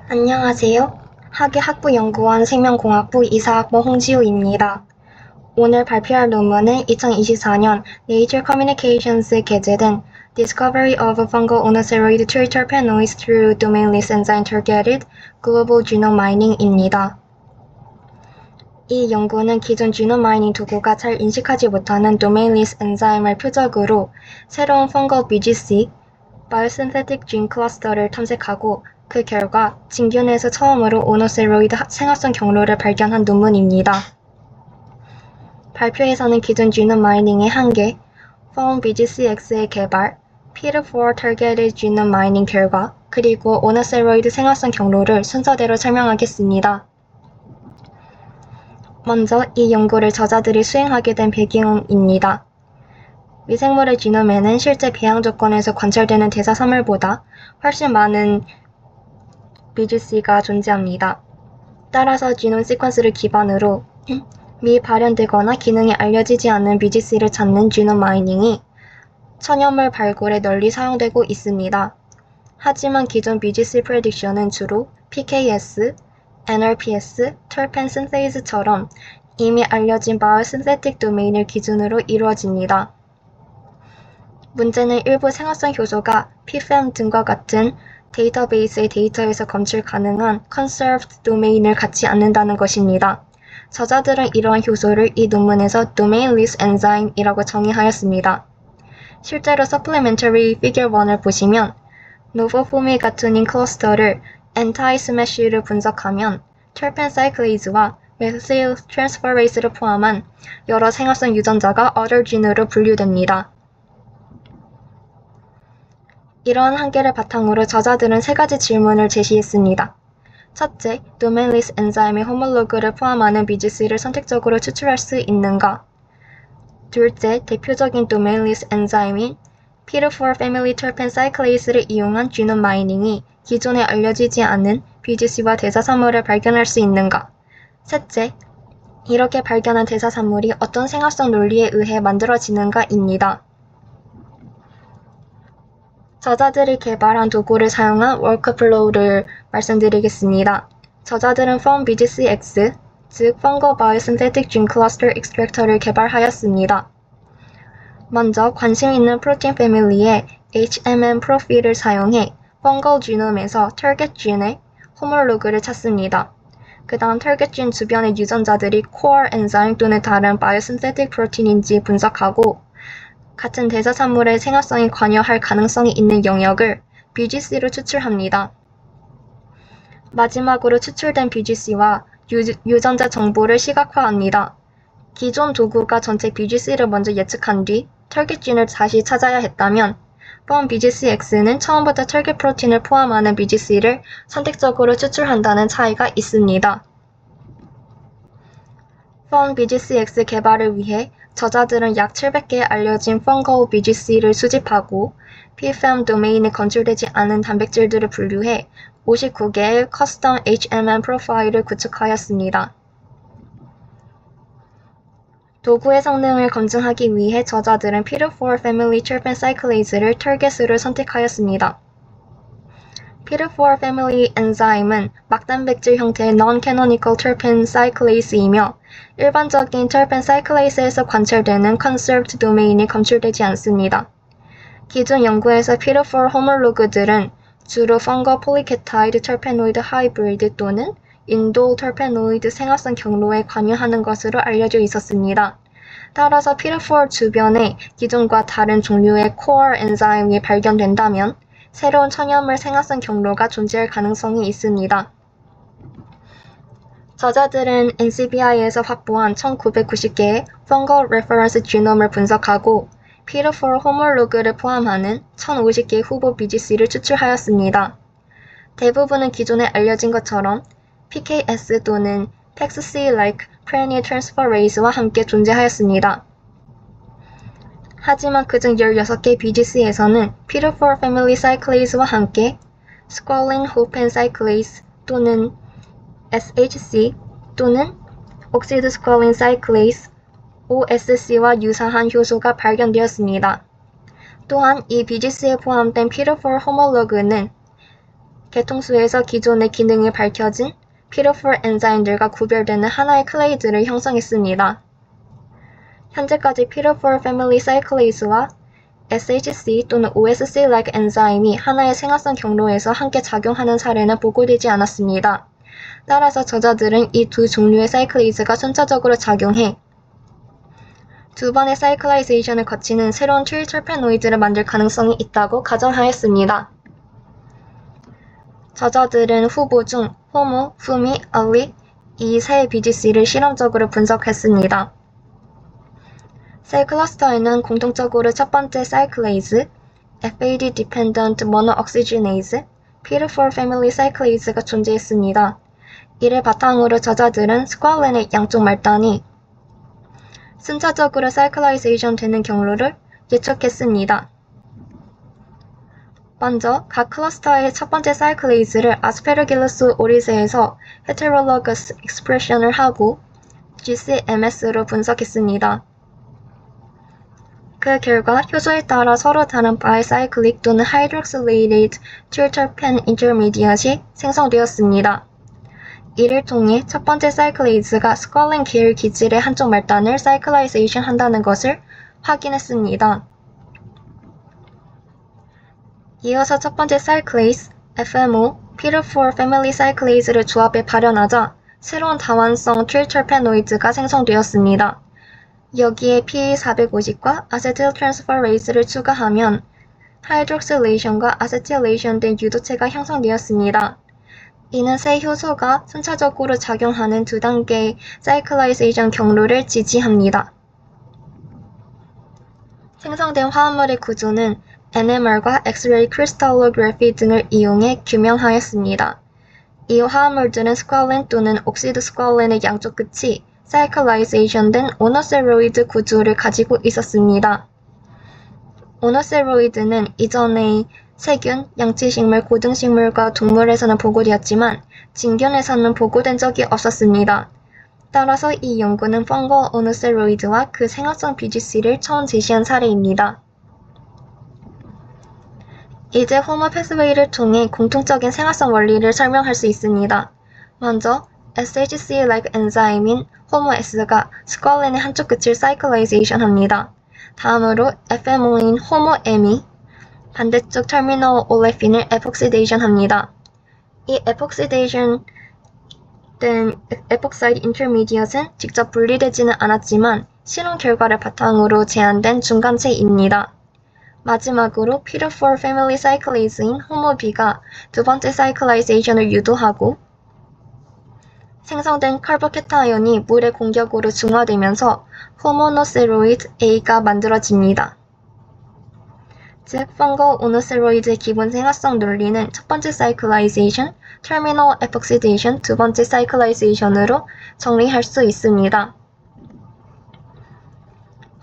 안녕하세요. 학예학부연구원 생명공학부 이사학번 홍지우입니다. 오늘 발표할 논문은 2024년 Nature Communications에 게재된 Discovery of Fungal Monoceroid Terpenoids through Domainless Enzyme Targeted Global Genome Mining입니다. 이 연구는 기존 지놈 마이닝 도구가 잘 인식하지 못하는 도메인리스 엔자임을 표적으로 새로운 펑걸 BGC, 바이오신테틱 진 클러스터를 탐색하고 그 결과 진균에서 처음으로 오노세로이드 생활성 경로를 발견한 논문입니다. 발표에서는 기존 지놈 마이닝의 한계, Found BGCX의 개발, Peter-4 Targeted Genome Mining 결과, 그리고 오노세로이드 생활성 경로를 순서대로 설명하겠습니다. 먼저 이 연구를 저자들이 수행하게 된 배경입니다. 미생물의 지놈에는 실제 배양 조건에서 관찰되는 대사산물보다 훨씬 많은 BGC가 존재합니다. 따라서 지놈 시퀀스를 기반으로 미발현되거나 기능이 알려지지 않는 BGC를 찾는 지놈 마이닝이 천연물 발굴에 널리 사용되고 있습니다. 하지만 기존 BGC 프레딕션은 주로 PKS, NRPS, terpene synthese처럼 이미 알려진 바이오신테틱 도메인을 기준으로 이루어집니다. 문제는 일부 생활성 효소가 PFAM 등과 같은 데이터베이스의 데이터에서 검출 가능한 conserved 도메인을 갖지 않는다는 것입니다. 저자들은 이러한 효소를 이 논문에서 domainless enzyme이라고 정의하였습니다. 실제로 supplementary figure 1을 보시면 노보포미 가투닌 클러스터를 anti-smash를 분석하면 terpene cyclase와 methyl transferase를 포함한 여러 생활성 유전자가 other gene으로 분류됩니다. 이러한 한계를 바탕으로 저자들은 세 가지 질문을 제시했습니다. 첫째, domainless 엔자임의 호몰로그를 포함하는 BGC를 선택적으로 추출할 수 있는가? 둘째, 대표적인 domainless 엔자임인 Peter-4 Family Terpene Cyclase를 이용한 지놈 마이닝이 기존에 알려지지 않은 BGC와 대사산물을 발견할 수 있는가? 셋째, 이렇게 발견한 대사산물이 어떤 생활성 논리에 의해 만들어지는가입니다. 저자들이 개발한 도구를 사용한 워크플로우를 말씀드리겠습니다. 저자들은 Found BGCX, 즉 Fungal Biosynthetic Gene Cluster Extractor를 개발하였습니다. 먼저 관심 있는 프로틴 패밀리의 HMM 프로필을 사용해 펑걸 지놈에서 타겟 진의 호몰로그를 찾습니다. 그 다음 타겟 진 주변의 유전자들이 core 엔자임 또는 다른 바이오신테틱 프로틴인지 분석하고 같은 대사산물의 생활성에 관여할 가능성이 있는 영역을 BGC로 추출합니다. 마지막으로 추출된 BGC와 유전자 정보를 시각화합니다. 기존 도구가 전체 BGC를 먼저 예측한 뒤 타겟 진을 다시 찾아야 했다면 Found BGCX는 처음부터 타겟 프로틴을 포함하는 BGC를 선택적으로 추출한다는 차이가 있습니다. Found BGCX 개발을 위해 저자들은 약 700개의 알려진 Fungal BGC를 수집하고 PFAM 도메인에 건출되지 않은 단백질들을 분류해 59개의 커스텀 HMM 프로파일을 구축하였습니다. 도구의 성능을 검증하기 위해 저자들은 Peter-4 Family Terpene Cyclase를 타겟으로 선택하였습니다. Peter-4 Family 엔자임은 막단백질 형태의 non-canonical terpene cyclase이며 일반적인 terpene cyclase에서 관찰되는 conserved 도메인이 검출되지 않습니다. 기존 연구에서 Peter-4 호몰로그들은 주로 fungal polypeptide terpenoid hybrid 또는 인돌 terpenoid 생활성 경로에 관여하는 것으로 알려져 있었습니다. 따라서 Peter-4 주변에 기존과 다른 종류의 core 엔자임이 발견된다면 새로운 천연물 생활성 경로가 존재할 가능성이 있습니다. 저자들은 NCBI에서 확보한 1990개의 fungal reference genom을 분석하고 Peter-4 호몰로그를 포함하는 1050개의 후보 BGC를 추출하였습니다. 대부분은 기존에 알려진 것처럼 PKS 또는 PEX-C-like prenyl transferase와 함께 존재하였습니다. 하지만 그중 16개 BGC에서는 Peter-4 Family Cyclase와 함께 Squalene Hopen Cyclase 또는 SHC 또는 Oxide Squalene Cyclase OSC와 유사한 효소가 발견되었습니다. 또한 이 BGC에 포함된 Peter-4 호몰로그는 개통수에서 기존의 기능이 밝혀진 P4 엔자임들과 구별되는 하나의 클레이드를 형성했습니다. 현재까지 P4 패밀리 사이클레이즈와 SHC 또는 OSC-like 엔자임이 하나의 생활성 경로에서 함께 작용하는 사례는 보고되지 않았습니다. 따라서 저자들은 이 두 종류의 사이클레이즈가 순차적으로 작용해 두 번의 사이클라이제이션을 거치는 새로운 트리터페노이드를 만들 가능성이 있다고 가정하였습니다. 저자들은 후보 중 호모, 후미, 알리 이 세 BGC를 실험적으로 분석했습니다. 셀 클러스터에는 공통적으로 첫 번째 사이클레이즈, FAD Dependent Monooxygenase, P4 Family Cyclase가 존재했습니다. 이를 바탕으로 저자들은 스퀄렌의 양쪽 말단이 순차적으로 사이클라이제이션 되는 경로를 예측했습니다. 먼저 각 클러스터의 첫 번째 사이클레이즈를 아스페르길러스 오리스에서 헤테롤로거스 익스프레션을 하고 GCMS로 분석했습니다. 그 결과 효소에 따라 서로 다른 바이사이클릭 또는 하이드록실레이티드 트리터펜 인터미디엇이 생성되었습니다. 이를 통해 첫 번째 사이클레이즈가 스퀄렌 계열 기질의 한쪽 말단을 사이클라이제이션 한다는 것을 확인했습니다. 이어서 첫 번째 사이클레이즈, FMO, P4 패밀리 사이클레이즈를 조합해 발현하자 새로운 다원성 트리터페노이드가 생성되었습니다. 여기에 P450과 아세틸 트랜스퍼레이스를 추가하면 하이드록실레이션과 아세틸레이션 된 유도체가 형성되었습니다. 이는 새 효소가 순차적으로 작용하는 두 단계의 사이클라이제이션 경로를 지지합니다. 생성된 화합물의 구조는 NMR과 엑스레이 크리스탈로그래피 등을 이용해 규명하였습니다. 이 화합물들은 스퀄렌 또는 옥시드 스퀄렌의 양쪽 끝이 사이클라이제이션된 오노세로이드 구조를 가지고 있었습니다. 오노세로이드는 이전의 세균, 양치식물, 고등식물과 동물에서는 보고되었지만 진균에서는 보고된 적이 없었습니다. 따라서 이 연구는 펑거 오노세로이드와 그 생활성 BGC를 처음 제시한 사례입니다. 이제 호모 패스웨이를 통해 공통적인 생활성 원리를 설명할 수 있습니다. 먼저 SHC-like 엔자임인 호모-S가 스퀄렌의 한쪽 끝을 사이클라이제이션 합니다. 다음으로 FMO인 호모-M이 반대쪽 터미널 올레핀을 에폭시데이션 합니다. 이 에폭시데이션 된 에폭사이드 인터미디엇은 직접 분리되지는 않았지만 실험 결과를 바탕으로 제안된 중간체입니다. 마지막으로 P4 패밀리 사이클레이즈인 호모-B가 두 번째 사이클라이제이션을 유도하고 생성된 카르보케타이온이 물의 공격으로 중화되면서 호모노세로이드 A가 만들어집니다. 즉, 펑거 오노세로이드의 기본 생활성 논리는 첫 번째 사이클라이제이션, 터미널 에폭시데이션, 두 번째 사이클라이제이션으로 정리할 수 있습니다.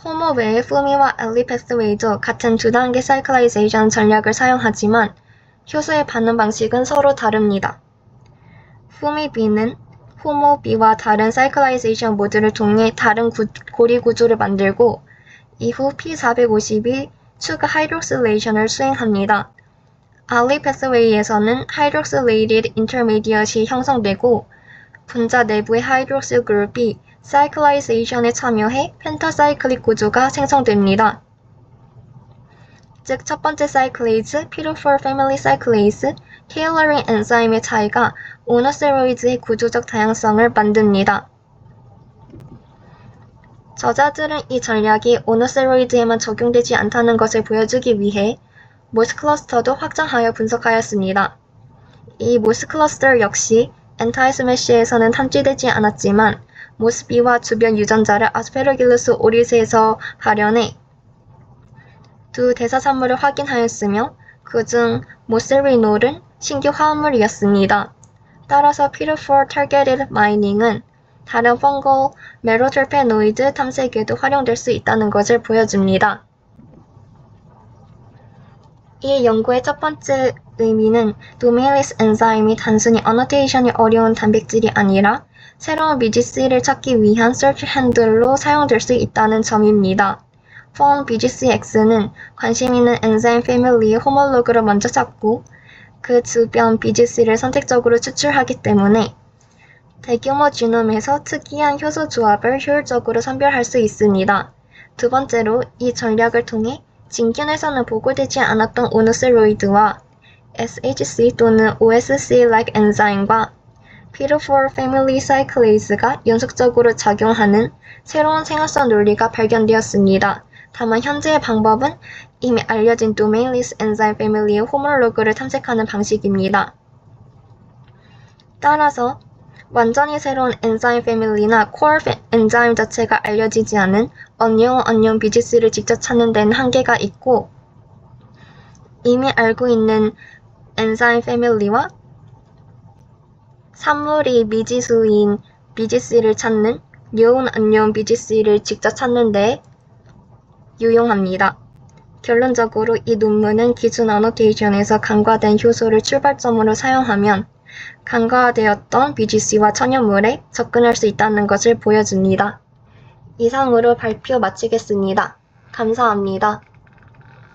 호모 외에 후미와 알리 패스웨이도 같은 두 단계 사이클라이제이션 전략을 사용하지만 효소의 반응 방식은 서로 다릅니다. 후미-B는 호모-B와 다른 사이클라이제이션 모드를 통해 다른 고리 구조를 만들고 이후 P450이 추가 하이드록실레이션을 수행합니다. 알리 패스웨이에서는 하이드록실레이티드 인터미디엇이 형성되고 분자 내부의 하이드록실 그룹이 사이클라이제이션에 참여해 펜타사이클릭 구조가 생성됩니다. 즉, 첫 번째 사이클레이즈, P4 패밀리 사이클레이즈, 테일러링 엔자임의 차이가 오노세로이드의 구조적 다양성을 만듭니다. 저자들은 이 전략이 오노세로이드에만 적용되지 않다는 것을 보여주기 위해 모스 클러스터도 확장하여 분석하였습니다. 이 모스 클러스터 역시 엔타이스매시에서는 탐지되지 않았지만 모스-B와 주변 유전자를 아스페르길루스 오리스에서 발현해 두 대사산물을 확인하였으며 그중 모셀리놀은 신규 화합물이었습니다. 따라서 P4 Targeted Mining은 다른 펑걸 메로터페노이드 탐색에도 활용될 수 있다는 것을 보여줍니다. 이 연구의 첫 번째 의미는 도메일리스 엔자임이 단순히 어노테이션이 어려운 단백질이 아니라 새로운 BGC를 찾기 위한 서치 핸들로 사용될 수 있다는 점입니다. 폰 BGCX는 관심 있는 엔자임 패밀리의 호몰로그를 먼저 찾고 그 주변 BGC를 선택적으로 추출하기 때문에 대규모 지놈에서 특이한 효소 조합을 효율적으로 선별할 수 있습니다. 두 번째로 이 전략을 통해 진균에서는 보고되지 않았던 오노세로이드와 SHC 또는 OSC-like 엔자임과 P4 패밀리 사이클레이즈가 연속적으로 작용하는 새로운 생활성 논리가 발견되었습니다. 다만 현재의 방법은 이미 알려진 도메인리스 엔자임 패밀리의 호몰로그를 탐색하는 방식입니다. 따라서 완전히 새로운 엔자임 패밀리나 코어 엔자임 자체가 알려지지 않은 언용 BGC를 직접 찾는 데는 한계가 있고 이미 알고 있는 엔자임 패밀리와 산물이 미지수인 BGC를 찾는 뇨운 언용 BGC를 직접 찾는 데 유용합니다. 결론적으로 이 논문은 기준 어노테이션에서 간과된 효소를 출발점으로 사용하면 간과되었던 BGC와 천연물에 접근할 수 있다는 것을 보여줍니다. 이상으로 발표 마치겠습니다. 감사합니다.